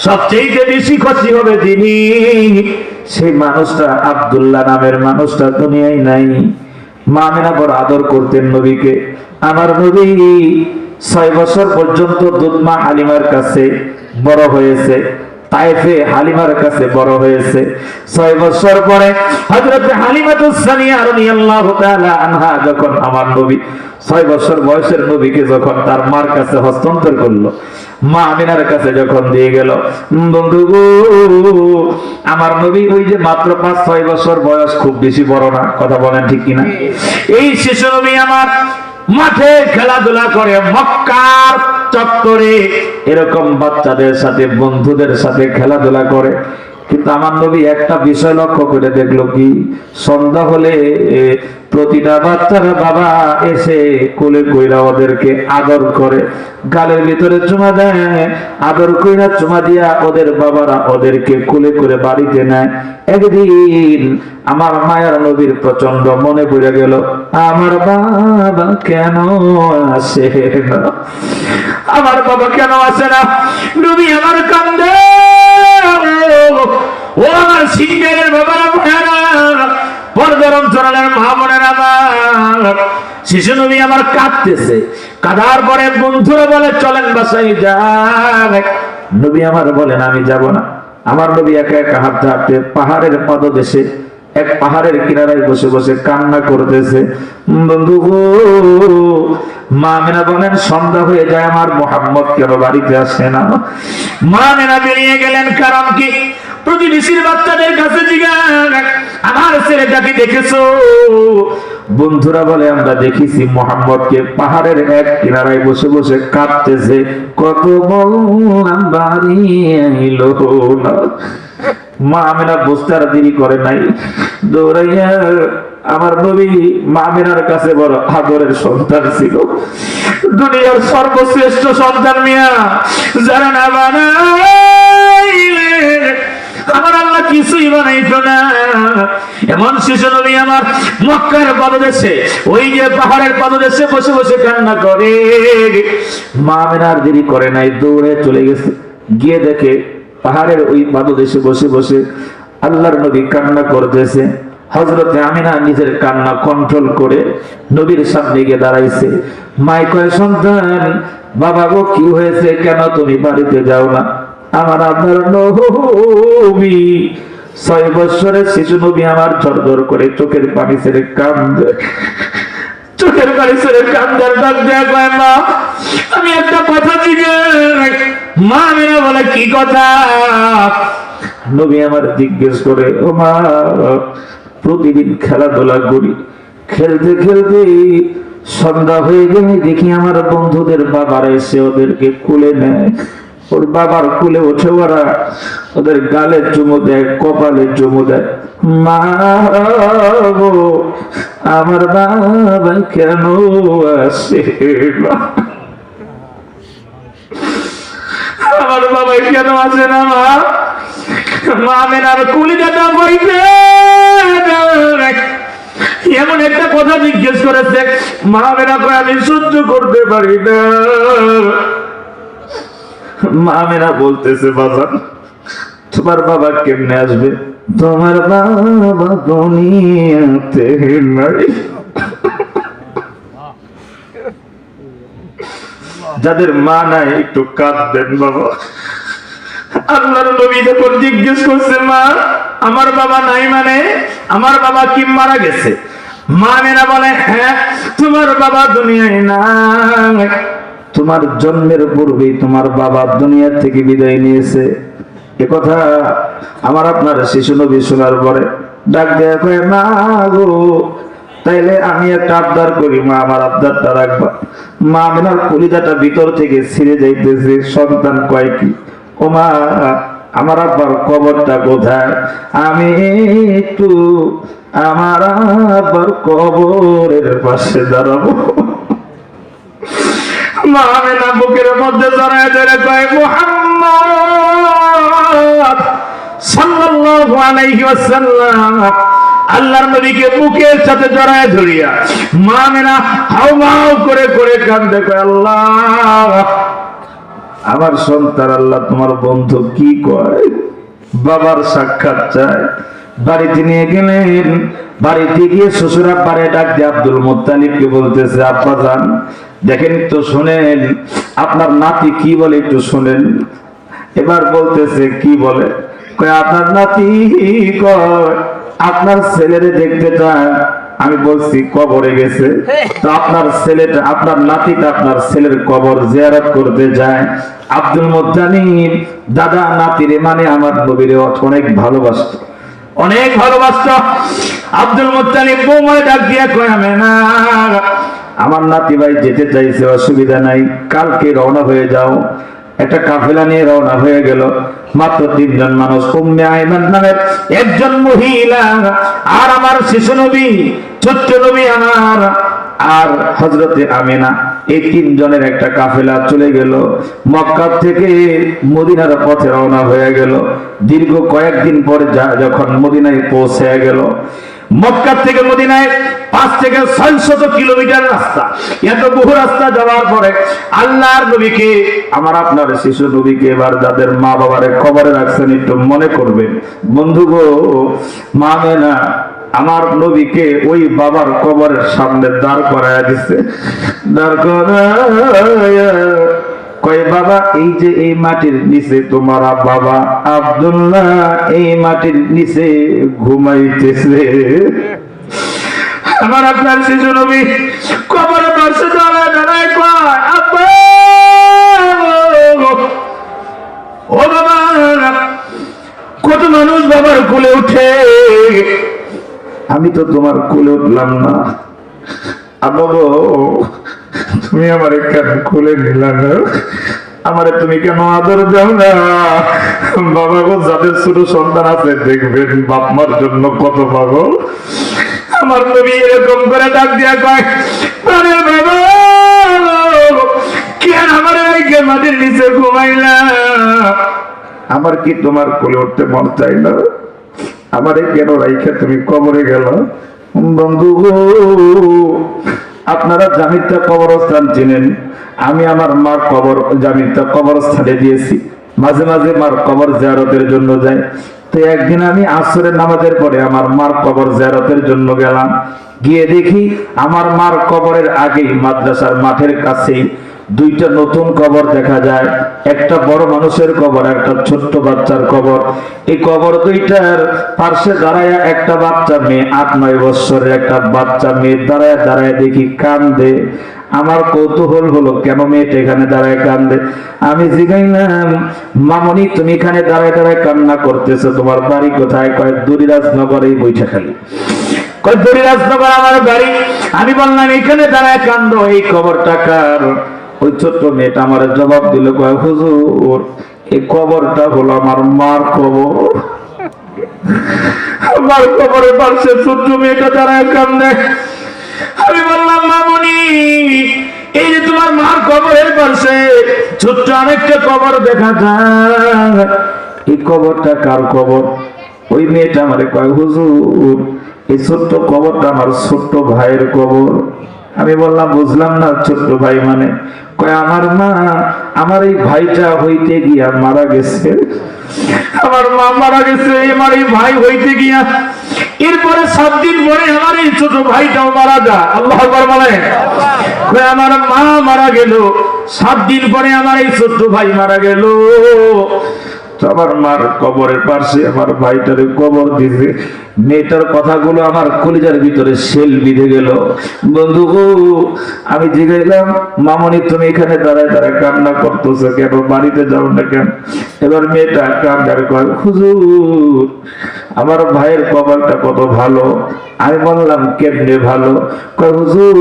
সবচেয়ে বেশি খুশি হবে যিনি, সেই মানুষটা আব্দুল্লাহ নামের মানুষটা দুনিয়ায় নাই। মা আমিনা বড় আদর করতেন নবীকে। আমার নবী 6 বছর পর্যন্ত দুধ মা হালিমার কাছে বড় হয়েছে, তায়েফে হালিমার কাছে বড় হয়েছে। 6 বছর পরে হযরত হালিমাতুস সানিয়া রাদিয়াল্লাহু তাআলা আনহা যখন আমার নবী 6 বছর বয়সের নবীকে যখন তার মার কাছে হস্তান্তর করলো, মা আমিনার কাছে যখন দিয়ে গেল, বন্ধু গো, আমার নবী ওই যে মাত্র 5-6 বছর বয়স, খুব বেশি বড় না, কথা বলেন ঠিক কিনা? এই শিশু নবী আমার মাঠে খেলাধুলা করে, মক্কার চত্বরে এরকম বাচ্চাদের সাথে, বন্ধুদের সাথে খেলাধুলা করে। কিন্তু আমার নবী একটা বিষয় লক্ষ্য করে দেখলো কি, সন্ধ্যা হলে প্রতিটা বাচ্চার বাবা এসে কোলে কইরা ওদেরকে আদর করে, গালের ভিতরে চুমা দেয়, আদর কইরা চুমা দিয়া ওদের বাবারা ওদেরকে কোলে করে বাড়িতে নেয়। একদিন আমার মায়ের নবীর প্রচন্ড মনে পড়ে গেল, আমার বাবা কেন আসে না, আমার বাবা কেন আসে না। নবী আমার কান্দে, ও আমার সিংহের বাবারা, পর্দার অঞ্চলের মা বোনেরা আমার, শিশু নবী আমার কাঁদতেছে। কাঁদার পরে বন্ধুরা বলে চলেন বাসায় যান। নবী আমার বলেন আমি যাব না। আমার নবী একা একা হাঁটতে হাঁটতে পাহাড়ের পাদদেশে এক পাহাড়ের কিনারায় বসে বসে কান্না করতেছে। বন্ধু গো, মা আমিনা বলেন সন্ধ্যা হয়ে যায়, আমার মুহাম্মদ কেন বাড়িতে আসে না? মা আমিনা বেরিয়ে গেলেন, কারণ কি, প্রতিবেশীর বাচ্চাদের কাছে জিজ্ঞাসা, আমার ছেলেটাকে দেখেছো? বন্ধুরা বলে আমরা দেখেছি মুহাম্মদকে পাহাড়ের এক কিনারায় বসে বসে কাঁদতেছে, কত বললাম বাড়ি আইলো না। মা আমিনা বুঝতে আর দেরি করে নাই, দৌড়াইয়া আমার নবী মা আমিনার কাছে বড় আদরের সন্তান ছিল, দুনিয়ার সর্বশ্রেষ্ঠ সন্তান মিয়া, যারা না বানাইলে আমার আল্লাহ কিছুই বানাইতো না। এমন শিশু নবী আমার মক্কার পাদদেশে, ওই যে পাহাড়ের পাদদেশে বসে বসে কান্না করে। মা আমিনার দেরি করে নাই, দৌড়ে চলে গেছে, গিয়ে দেখে পাহাড়ের ওই পাদদেশে বসে বসে আল্লাহর নবী কান্না করতেছে। হযরতে আমিনা নিজের কান্না কন্ট্রোল করে নবীর সামনে গিয়ে দাঁড়াইছে। মাই কয়, সন্তান, বাবা গো কি হয়েছে, কেন তুমি বাড়িতে যাও না? আমার আপনার নবী 6 বছরের শিশু নবী আমার ঝরঝর করে চোখের পানি ছেড়ে কান্দে, চোখের পানি ছেড়ে কান্দার ডাক দেয়া কয়, মা আমি একটা কথা জিজ্ঞেস। মা আমিনা বলে কি কথা? নবী আমার জিজ্ঞেস করে, ও মা, প্রতিদিন খেলাধুলা করি, খেলতে খেলতে সন্ধ্যা হয়ে গেলে দেখি আমার বন্ধুদের বাবারা এসে ওদেরকে কোলে নেয়, ওর বাবার কোলে ওঠে, ওরা ওদের গালে চুমু দেয়, কপালে চুমু দেয়। মা গো, আমার বাবা কেন আসে না, আমার বাবা কেন আসে না? মা মা আমিনার কুলিদাটা বইতে এমন একটা কথা জিজ্ঞেস করেছে। মা আমিনা কয়, আমি সহ্য করতে পারি না। মা আমিনা বলতেছে, বাবা তোমার বাবা কেমনে আসবে? তোমার বাবা দুনিয়াতে নাই। যাদের মা নাই একটু কাঁদবেন বাবা। আল্লাহর নবী যখন জিজ্ঞেস করছে, মা আমার বাবা নাই মানে আমার বাবা কি মারা গেছে? মা আমিনা বলে, হ্যাঁ, তোমার বাবা দুনিয়ায় নাই, তোমার জন্মের পূর্বেই তোমার বাবা দুনিয়া থেকে বিদায় নিয়েছে। এ কথা আমার আপনার শিশু নবী শোনার পরে ডাক দেয়া কয়, মা গো, তাইলে আমি একটা আবদার করি, মা আমার আবদারটা রাখবা। মা আমিনার কলিজাটা ভিতর থেকে ছিঁড়ে যাইতেছে। সন্তান কয় কি, ও মা, আমার আব্বার কবরটা কোথায়? আমি একটু আমার আব্বার কবরের পাশে দাঁড়াবো। মা আমিনা বুকের মধ্যে জড়ায় ধরে কয়, মুহাম্মদ সাল্লাল্লাহু আলাইহি ওয়াসাল্লাম, আল্লাহর নবীকে বুকের সাথে জড়ায় ধরিয়া মা আমিনা হাউমাউ করে করে কান্দে, কয়, আল্লাহ আমার সন্তান আল্লাহ তোমার বন্ধু কি কয়, বাবার সাক্ষাৎ চায়। বাড়িতে নিয়ে গেলেন, বাড়িতে গিয়ে শ্বশুর আব্বারে ডাক দিয়ে আব্দুল মুত্তালিবকে বলতেছে, আব্বা যান দেখেন তো, শোনেন আপনার নাতি কি বলে, একটু শোনেন। এবার বলতেছে কি বলে, কয় আপনার নাতি কয় আপনার ছেলেরে দেখতে চায়। আমি বলছি কবরে গেছে, তো আপনার ছেলেটা, আপনার নাতিটা আপনার ছেলের কবর জিয়ারত করতে যায়। আব্দুল মুত্তালিব দাদা নাতিরে মানে আমার নবীরে অনেক ভালোবাসত, অনেক ভালোবাসত। আব্দুল মুত্তালিব বৌমায় ডাক দিয়ে কয়, আমেনা আমার নাতি ভাই যেতে চাইছে, অসুবিধা নাই, কালকে রওনা হয়ে যাও। একটা কাফেলা নিয়ে রওনা হয়ে গেল, মাত্র 3 জন মানুষ, উম্মে আইমান নামের একজন মহিলা, আর আমার শিশু নবী, ছোট্ট নবী আমার, আর হযরতে আমিনা। এই 3 জনের একটা কাফেলা চলে গেল, মক্কা থেকে মদিনার পথে রওনা হয়ে গেল। দীর্ঘ কয়েকদিন পরে যখন মদিনায় পৌঁছে গেল, মক্কা থেকে মদিনায় 5 থেকে 600 কিলোমিটার রাস্তা। এত বহু রাস্তা যাওয়ার পরে আল্লাহর নবীকে, আমার আপনার শিশু নবীকে, এবার যাদের মা বাবারে কবরে রাখছেন একটু মনে করবেন বন্ধু গো। মা আমেনা আমার নবীকে ওই বাবার কবরের সামনে দাঁড় করায়া দিছে, দাঁড় করায়া কয়, বাবা এই যে এই মাটির নিচে তোমার বাবা আব্দুল্লাহ এই মাটির নিচে ঘুমাইতেছে। আমার আপনার শিশু নবী কবরের পাশে দাঁড়ায় দাঁড়ায় কয়, আব্বা ও বাবা। কত মানুষ বাবার কোলে উঠে, আমি তো তোমার কোলে উঠলাম না। আব্বা গো তুমি আমারে কেন কোলে নিলা না, আমারে তুমি কেন আদর দাও না? বাবা গো যাদের ছোট সন্তান আছে দেখবেন বাপ মার জন্য কত পাগল। আমার নবী এরকম করে ডাক দিয়া কয়, প্রাণের বাবা কেন আমার এই মাটির নিচে ঘুমাইলা? আমার কি তোমার কোলে উঠতে মন চাই না? আমারে কেন রাইখা তুমি কবরে গেল? বন্ধু আপনারা জামিতা কবরস্থান চিনেন, আমি আমার মার কবর জামিতা কবরস্থানে দিয়েছি, মাঝে মাঝে মার কবর জিয়ারতের জন্য যাই। তো একদিন আমি আসরের নামাজের পরে আমার মার কবর জিয়ারতের জন্য গেলাম, গিয়ে দেখি আমার মার কবরের আগেই মাদ্রাসার মাঠের কাছেই 2টা নতুন কবর দেখা যায়, একটা বড় মানুষের কবর, একটা ছোট্ট বাচ্চার কবর। এই কবর 2টার পাশে দাঁড়ায় একটা বাচ্চা মেয়ে, 8-9 বছরের একটা বাচ্চা মেয়ে দাঁড়ায় দাঁড়ায় দেখি কান্দে। আমার কৌতূহল হলো কেন মেয়েটা এখানে দাঁড়ায় কান্দে। আমি জিজ্ঞাইলাম, মামনি তুমি এখানে দাঁড়ায় দাঁড়ায় কান্না করতেছো, তোমার বাড়ি কোথায়? কয় দড়িরাজনগর, এই বৈঠাখালী। কয় দড়িরাজনগর আমার বাড়ি। আমি বললাম এখানে দাঁড়ায় কান্দো, এই কবরটা কার? ওই ছোট্ট মেয়েটা আমার জবাব দিল, কয় হুজুর এই কবরটা হলো আমার মার কবর। আমার কবরের পাশে ছোট্ট মেয়েটা দাঁড়ায় কান্দে। আমি বললাম, মামুনি এই যে তোমার মার কবরের পাশে ছোট্ট আরেকটা কবর দেখা যায়, এই কবরটা কার কবর? ওই মেয়েটা আমারে কয়, হুজুর এই ছোট্ট কবরটা আমার ছোট্ট ভাইয়ের কবর। আমি বললাম, বুঝলাম না ছোট্ট ভাই মানে? কয় আমার মা আমার এই ভাইটা হইতে গিয়া মারা গেছে, আমার মা মারা গেছে, আমার এই ভাই হইতে গিয়া এরপরে 7 দিন পরে আমার এই ছোট ভাইটাও মারা যায়। আল্লাহু আকবার বলেন। কয় আমার মা মারা গেল, 7 দিন পরে আমার এই ছোট ভাই মারা গেল। তো আমার মার কবরের পাশে আমার ভাইটারে কবর দিবে। মেয়েটার কথাগুলো আমার কলিজার ভিতরে সেল বিঁধে গেল। বন্ধু আমি জিজ্ঞাসলাম, মামনি তুমি এখানে দাঁড়ায় দাঁড়ায় কান্না করতেছো কেন, বাড়িতে যাও না কেন? এবার মেয়েটা কান্নার কয়, হুজুর আমার ভাইয়ের কবরটা কত ভালো। আমি বললাম কেমনে ভালো? কয় হুজুর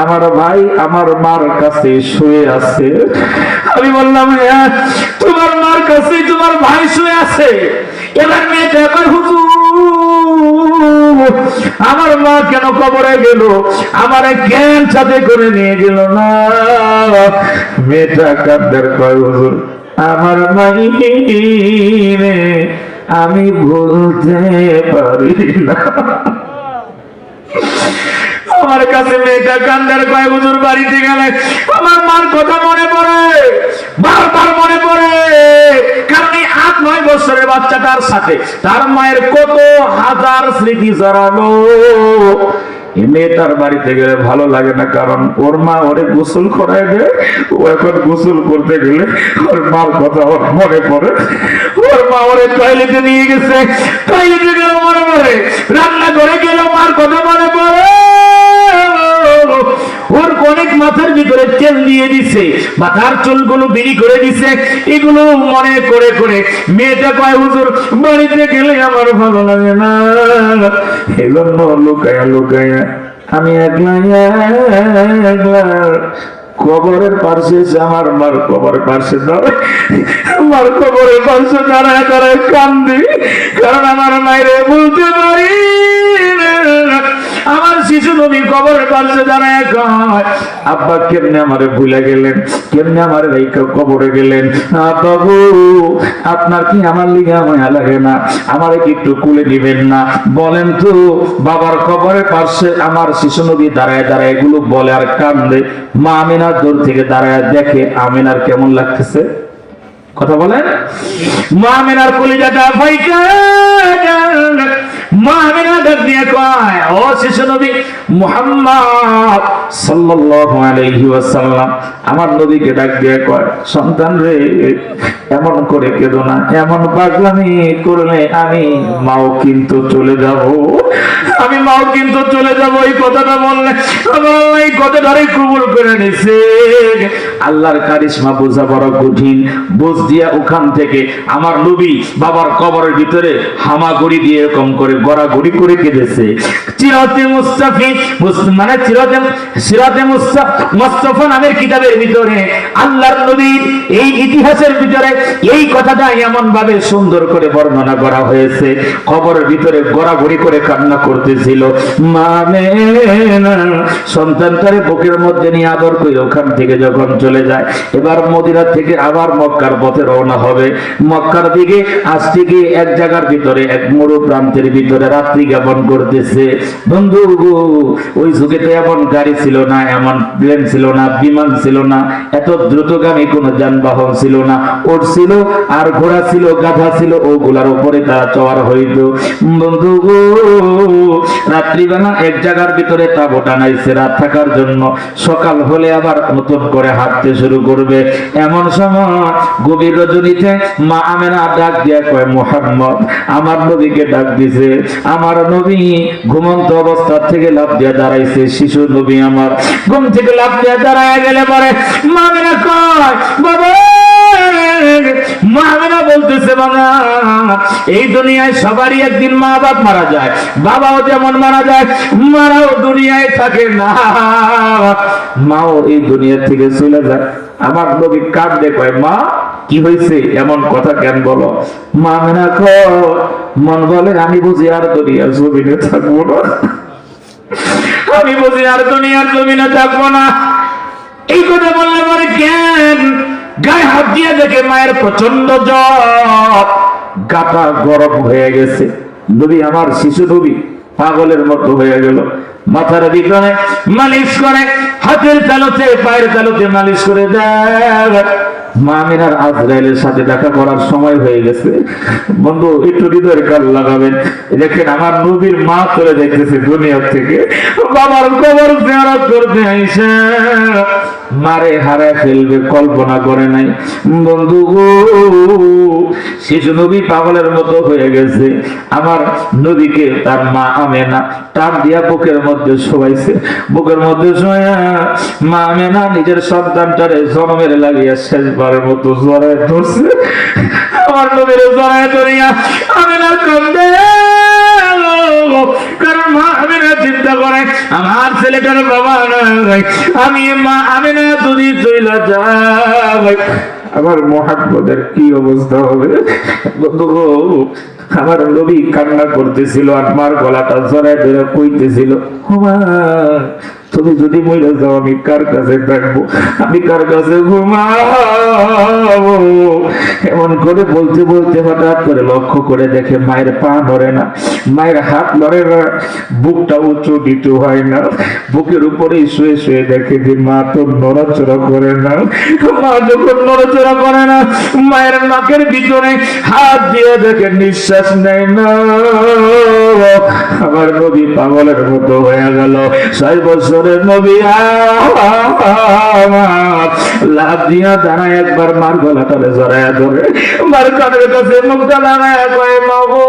আমার ভাই আমার মার কাছে শুয়ে আছে। আমি বললাম, হ্যাঁ তোমার মার কাছে তোমার ভাই শুয়ে আছে? এবার মেয়েটা কয়, হুজুর আমার মা কেন কবরে গেল, আমার জ্ঞান সাথে করে নিয়ে গেল না? মেয়েটা কাঁদার কয়, হুজুর আমার মাইনে আমি ভুলতে পারি না। আমার কাছে মেয়েটা কান্দার কয় হুজুর বাড়িতে গেলে আমার মার কথা মনে পড়ে, বারবার মনে পড়ে। কারণ এই 8-9 বছরের বাচ্চাটার সাথে তার মায়ের কত হাজার স্মৃতি জড়ানো। এই মেয়েটার বাড়িতে গেলে ভালো লাগে না, কারণ ওর মা ওরে গোসল করায় দেয়। ও এখন গোসল করতে গেলে ওর মার কথা ওর মনে পড়ে। ওর মা ওরে টয়লেটে নিয়ে গেছে, টয়লেটে গেল মনে পড়ে, রান্না করে গেল মার কথা মনে পড়ে। ওর অনেক মাথার ভিতরে তেল দিয়ে দিছে, মাথার চুলগুলো বিড়ি করে দিছে, এগুলো মনে করে করে মেয়েটা কয় হুজুর বাড়িতে গেলে আমার ভালো লাগে না। এজন্য লুকায়া লুকায়া আমি একলা কবরের পাশে আমার মার কবরের পাশে দাঁড়ায়, আমার কবরের পাশে দাঁড়ায় দাঁড়ায় কান্দি। কারণ আমার মায়েরে বলতে পারি আমার শিশু নবী কবরের পাশে দাঁড়ায় কয় আব্বা কেমনে আমারে ভুলে গেলেন, কেমনে আমার রেখে কবরে গেলেন। বাবু আপনার কি আমার লিগা মায়া লাগে না? আমারে কি একটু কুলে দিবেন না? বলেন তো। বাবার কবরের পাশে আমার শিশু নবী দাঁড়ায় দাঁড়ায় এগুলো বলে আর কান্দে। মা আমিনার দূর থেকে দাঁড়ায় দেখে আমিনার কেমন লাগতেছে। কথা বলেন। মা আমিনার কলিজাটা ফাইকা, মা আমিনা ডাক দিয়ে কয় ও শিশু নবী মুহাম্মদ সাল্লাল্লাহু আলাইহি ওয়াসাল্লাম, আমার নবীকে ডাক দিয়ে কয় সন্তান রে এমন করে কেঁদো না, এমন পাগলামি করলে আমি মাও কিন্তু চলে যাব, আমি মাও কিন্তু চলে যাব। এই কথাটা বললে আমার এই কথাটারে কবুল করে নিছে। আল্লাহর কারিশমা বোঝা বড় কঠিন। বুঝ দিয়া ওখান থেকে আমার নবী বাবার কবরের ভিতরে হামাগুড়ি দিয়ে এরকম করে গড়াগড়ি করে কেঁদেছে। সিরাতে মুস্তাফি মানে সিরাতে মুস্তাফা নামের কিতাবের ভিতরে আল্লাহর নবীর এই ইতিহাসের ভিতরে এই কথাটা এমন ভাবে সুন্দর করে বর্ণনা করা হয়েছে। কবরের ভিতরে গড়াগড়ি করে কান্না করতেছিল। মানে সন্তানটারে বুকের মধ্যে নিয়ে আদর করে ওখান থেকে যখন চলে যায়, এবার মদিনা থেকে আবার মক্কার পথে রওনা হবে। মক্কার দিকে আজ থেকে এক জায়গার ভিতরে এক মরু প্রান্তের ভিতরে রাত্রি যাপন করতেছে। বন্ধু ওই যুগে তো এমন গাড়ি ছিল না, এমন প্লেন ছিল না, বিমান ছিল না, এত দ্রুতগামী কোন যানবাহন ছিল না। ওট ছিল আর ঘোড়া ছিল, গাধা ছিল, ওগুলার উপরে তারা চড়ার হইত। বন্ধু রাত্রিবেলা এক জায়গার ভিতরে তাঁবু টানাইছে রাত থাকার জন্য। সকাল হলে আবার নতুন করে হাঁটতে শুরু করবে। এমন সময় গভীর রজনীতে মা আমেনা ডাক দিয়া কয় মুহাম্মদ, আমার নবীকে ডাক দিছে। আমার নবী ঘুমন্ত অবস্থা থেকে লাফ দিয়া দাঁড়াইছে। শিশু নবী আমার ঘুম থেকে লাফ দিয়া দাঁড়ায় গেলে পরে মা আমেনা কয় বাবা, মা আমেনা বলতেছে বাবা এই দুনিয়ায় সবারই একদিন মা বাপ মারা যায়, বাবাও যেমন মারা যায় মারাও দুনিয়ায় থাকে না, মাও এই দুনিয়া থেকে চলে যায়। আমার নবী কাঁদতে কয় মা কি হয়েছে, এমন কথা কেন বলো? মা আমেনা কয় মন বলে আমি বুঝি আর দুনিয়ার জমিনে থাকবো না, আমি বুঝি আর দুনিয়ার জমিনে থাকবো না। এই কথা বললে পরে কেন গায়ে হাত দিয়ে দেখে মায়ের প্রচন্ড জ্বর, গাটা গরম হয়ে গেছে। নবী আমার শিশু নবী পাগলের মতো হয়ে গেল। মাথার ভিতরে মালিশ করে, হাতের তালুতে পায়ের তালুতে মালিশ করে দেয়। মা আমিনার আজরাইলের সাথে দেখা করার সময় হয়ে গেছে। বন্ধু একটু হৃদয়ের কাল লাগাবেন। দেখেন আমার নবীর মা চলে দেখতেছে দুনিয়া থেকে, বাবার কবর জিয়ারত করতে আইসে মারে হারায় ফেলবে কল্পনা করে নাই। বন্ধু গো শিশু নবী পাগলের মতো হয়ে গেছে। আমার নবীকে তার মা আমেনা টান দিয়া বুকের মধ্যে শোয়াইছে। বুকের মধ্যে শোয়া মা আমেনা নিজের সন্তানটারে জন্মের লাগিয়া শেষবারের মতো জড়ায় ধরছে। আমার নবীর জড়ায় ধরিয়া আমেনা কান্দে, কারণ মা আমেনা চিন্তা করে আমার ছেলেটার বাবা নাই, আমি মা আমেনা যদি চইলা যাই আমার মুহাম্মদের কি অবস্থা হবে। আমার নবী কান্না করতেছিল আর মার গলাটা জড়ায় ধরে কইতেছিল তুমি যদি মরে যাও আমি কার কাছে থাকবো, আমি কার কাছে ঘুমাবো? এমন করে বলতে বলতে হঠাৎ করে লক্ষ্য করে দেখে মায়ের পা নড়ে না, মায়ের হাত নড়ে না, বুকটা উঁচু নিচু হয় না। বুকের উপরে শুয়ে শুয়ে দেখে যে মা তো নড়াচড়া করে না। মা যখন নড়াচড়া করে না, মায়ের নাকের ভিতরে হাত দিয়ে দেখে নিঃশ্বাস নেয় না। আমার নবী পাগলের মতো হয়ে গেল। 6 বছরের নবী লাভ দিয়া দাঁড়ায়, একবার মার গলাটারে জড়ায়া ধরে মার কানের কাছে মুখটা দাঁড়ায় কয় মা গো,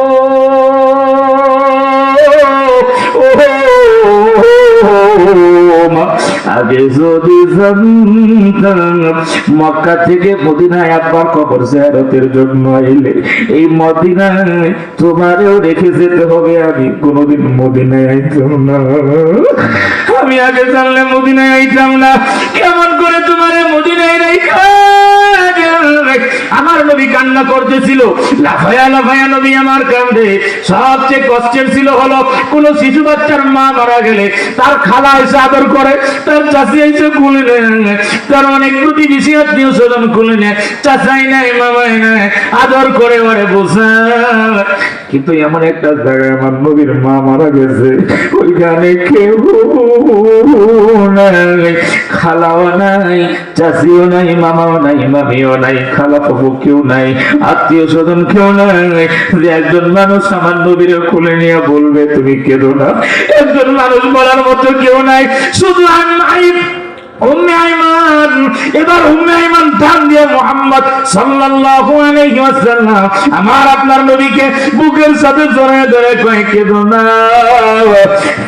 আগে যদি জানতাম মক্কা থেকে মদিনায় একবার কবর জিয়ারতের জন্য এলে, এই মদিনায় তোমারেও রেখে যেতে হবে, আমি কোনোদিন মদিনায় আইতাম না। আমি আগে জানলে মদিনায় আইতাম না। কেমন করে তোমারে মদিনায় রেখা? আমার নবী কান্না করতেছিল, লাফায়া লাফায়া নবী আমার কান্দে। সবচেয়ে কষ্টের ছিল হলো কোন শিশু বাচ্চার মা মারা গেলে তার খালা এসে আদর করে, তার চাষি এসে কুলে নেয়, তার অনেক প্রতিবেশী আত্মীয় স্বজন কুলে নেয়, চাচাই নাই মামাই নাই, আদর করে ওরে বোঝায়। কিন্তু এমন একটা জায়গায় আমার নবীর মা মারা গেছে, ওইখানে কেউ নাই, খালাও নাই, চাষিও নাই, মামাও নাই, মামিও নাই, খালা বাবু কেউ নাই, আত্মীয় স্বজন কেউ নাই। যে একজন মানুষ আমার নবীর কোলে নিয়ে বলবে তুমি কেঁদো না, একজন মানুষ বলার মতো কেউ নাই, শুধু আমি উম্মে আইমান। এবার উম্মে আইমান ধান দিয়ে মুহাম্মদ সাল্লাল্লাহু আলাইহি ওয়াসাল্লাম আমার আপনার নবীকে বুকের সাথে জড়ায় ধরে কয় কেঁদো না,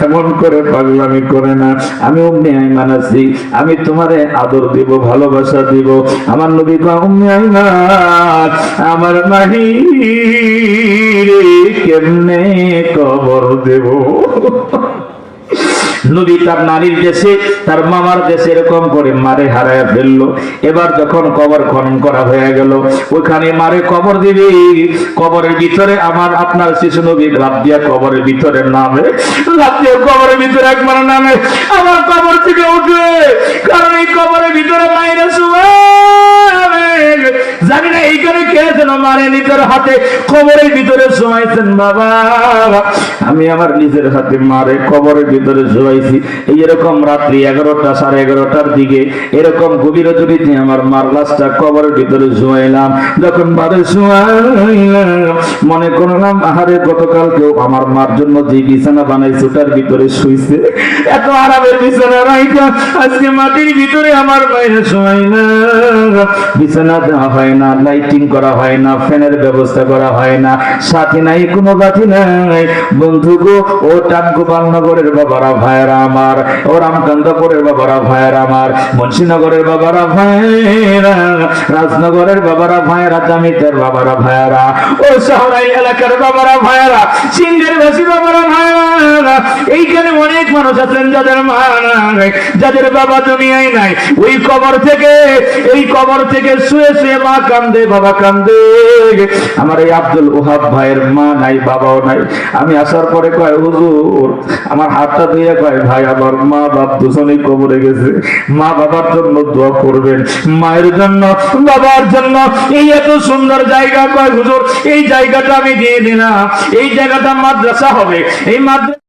এমন করে পাগলামি করে না, আমি উম্মে আইমান আছি, আমি তোমারে আদর দিব, ভালোবাসা দিব। আমার নবী কয় উম্মে আইমান আমার মাহি কেমনে কবর দেব? নবী তার নারীর দেশে, তার মামার দেশে এরকম করে মারে হারায় ফেললো। এবার যখন কবর খনন করা হয়ে গেল, ওখানে মারে কবর দিবি, কবরের ভিতরে আমার আপনার শিশু নবী লাফ দিয়া কবরের ভিতরে নামে, লাফ দিয়ে কবরের ভিতরে একবার নামে, আমার কবর থেকে উঠে, কারণ এই কবরের ভিতরে মায়েরা শুয়ে। জানি না এইখানে কে যেন মারে নিজের হাতে কবরের ভিতরে শোয়াইছেন। বাবা, আমি আমার নিজের হাতে মারে কবরের ভিতরে শোয়াইছি। এইরকম রাত্রি 11টা 11:30টার দিকে এরকম গভীর রজনীতে আমার মার লাশটা কবরের ভিতরে শোয়াইলাম। যখন মারে শোয়াইলাম, মনে করলাম আহারে গতকাল কেউ আমার মার জন্য যে বিছানা বানাইছে ওটার ভিতরে শুইছে, এত আরামের বিছানা রাইখা আজকে মাটির ভিতরে আমার বাইরে শোয়াইলাম। বিছানা দেওয়া হয় না, লাইটিং করা হয় না, ফ্যানের ব্যবস্থা করা হয় না, সাথী নাই, কোনো বাতি নাই। বন্ধু গো, ও টাঙ্গুপালনগরের বাবারা ভাইয়েরা আমার, ও রামকান্তপুরের বাবারা ভাইয়েরা আমার, মুন্সিনগরের বাবারা ভাইয়েরা, রাজনগরের বাবারা ভাইয়েরা, জামিতের বাবারা ভাইয়েরা, ও শহরাই এলাকার বাবারা ভাইয়েরা, সিংহের বেশি বাবারা ভাইয়েরা, এইখানে অনেক মানুষ আছেন যাদের মা নাই, যাদের বাবা দুনিয়ায় নাই। ওই কবর থেকে, এই কবর থেকে শুয়ে শুয়ে মা কান্দে, বাবা কান্দে। আমার এই আব্দুল ওহাব ভাইয়ের মা নাই, বাবাও নাই। আমি আসার পরে কয় হুজুর, আমার হাতটা দিয়ে কয় ভাই আমার মা বাপ দুজনেই কবরে গেছে, মা বাবার জন্য দোয়া করবেন, মায়ের জন্য, বাবার জন্য। এই এত সুন্দর জায়গা, কয় হুজুর এই জায়গাটা আমি দিয়ে দিলাম, এই জায়গাটা মাদ্রাসা হবে, এই মাদ্রাসা